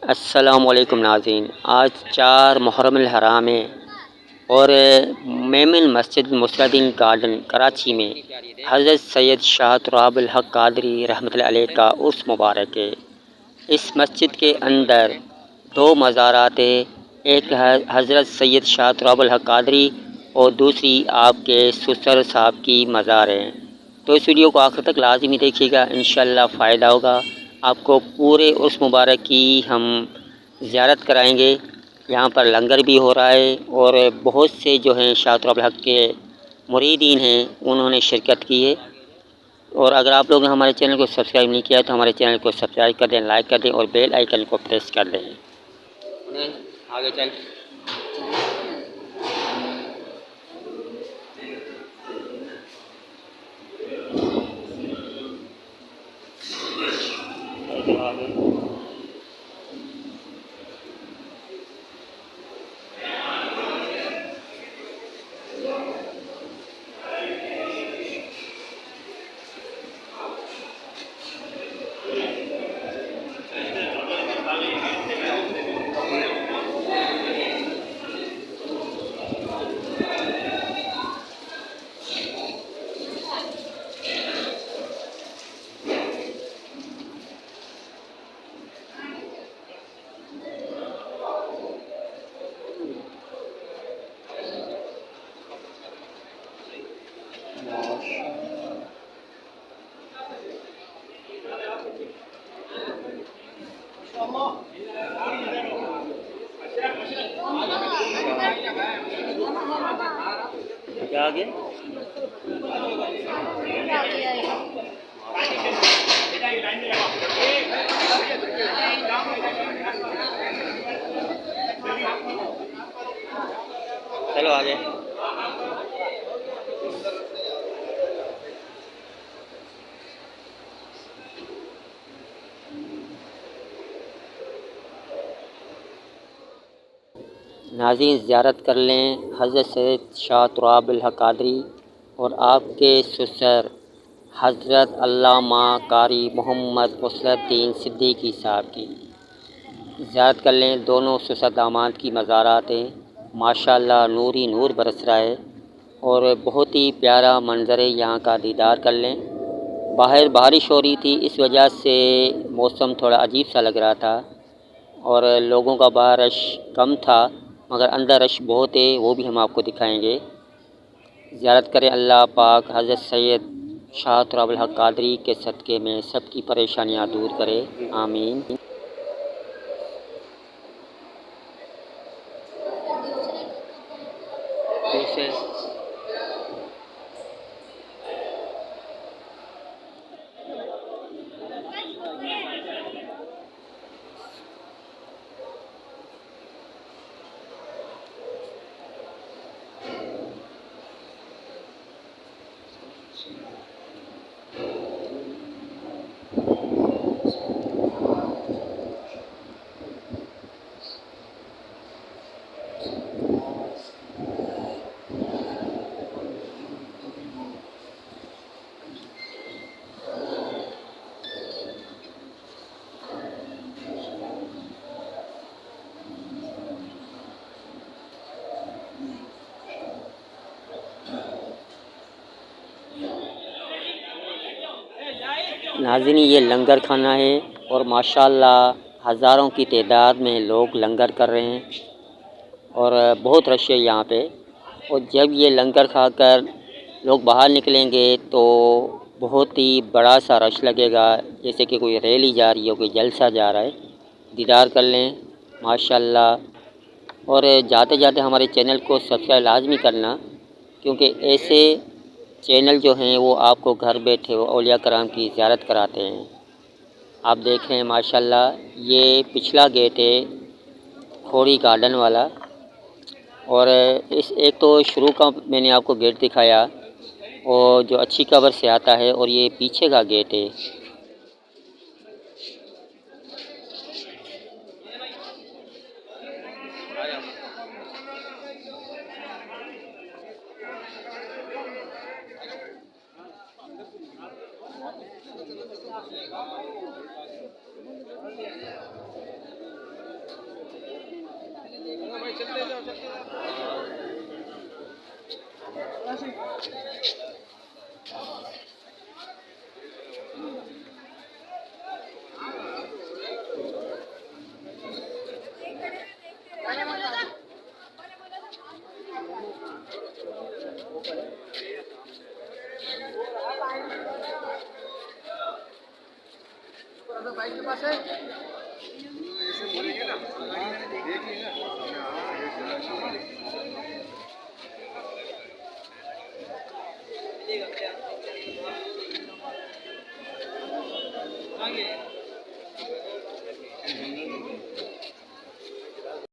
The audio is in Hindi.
अस्सलामुअलैकुम नाज़रीन। आज 4 मुहर्रमुल हराम है और मेमन मस्जिद मुस्तादीन गार्डन कराची में हज़रत सैयद शाह तुराबुल हक़ क़ादरी रहमतुल्लाह अलैह का उर्स मुबारक है। इस मस्जिद के अंदर 2 मज़ारात है, एक है हज़रत सैयद शाह तुराबुल हक़ क़ादरी और दूसरी आपके ससुर साहब की मज़ार है। तो इस वीडियो को आखिर तक लाज़मी देखिएगा, इंशाअल्लाह फ़ायदा होगा। आपको पूरे उर्स मुबारक की हम ज़ियारत कराएंगे। यहाँ पर लंगर भी हो रहा है और बहुत से जो हैं शाह तुराबुल हक़ के मुरीदीन हैं, उन्होंने शिरकत की है। और अगर आप लोगों ने हमारे चैनल को सब्सक्राइब नहीं किया तो हमारे चैनल को सब्सक्राइब कर दें, लाइक कर दें और बेल आइकन को प्रेस कर दें। आगे चल क्या आगे चलो आगे। नाज़रीन ज़ियारत कर लें हज़रत सैयद शाह तुराबुल हक़ क़ादरी और आपके ससुर हज़रत अल्लामा कारी मोहम्मद मुसलुद्दीन सिद्दीकी साहब की ज़ियारत कर लें। दोनों ससुर दामाद की मज़ारात हैं, माशाअल्लाह नूर ही नूर बरस रहा है और बहुत ही प्यारा मंज़र है। यहाँ का दीदार कर लें। बाहर बारिश हो रही थी, इस वजह से मौसम थोड़ा अजीब सा लग रहा था और लोगों का बाहर रश कम था, मगर अंदर रश बहुत है, वो भी हम आपको दिखाएंगे। ज़ियारत करें। अल्लाह पाक हज़रत सैयद शाह तुराबुल हक़ क़ादरी के सदक़े में सबकी परेशानियाँ दूर करे, आमीन। नाज़रीन ये लंगर खाना है और माशाअल्लाह हज़ारों की तादाद में लोग लंगर कर रहे हैं और बहुत रश है यहाँ पे। और जब ये लंगर खाकर लोग बाहर निकलेंगे तो बहुत ही बड़ा सा रश लगेगा, जैसे कि कोई रैली जा रही हो, कोई जलसा जा रहा है। दीदार कर लें माशाअल्लाह। और जाते जाते हमारे चैनल को सब्सक्राइब लाजमी करना, क्योंकि ऐसे चैनल जो हैं वो आपको घर बैठे औलिया कराम की ज़ियारत कराते हैं। आप देख रहे हैं माशाअल्लाह, ये पिछला गेट है खोरी गार्डन वाला। और इस एक तो शुरू का मैंने आपको गेट दिखाया और जो अच्छी कबर से आता है, और ये पीछे का गेट है। बाइक के पास है।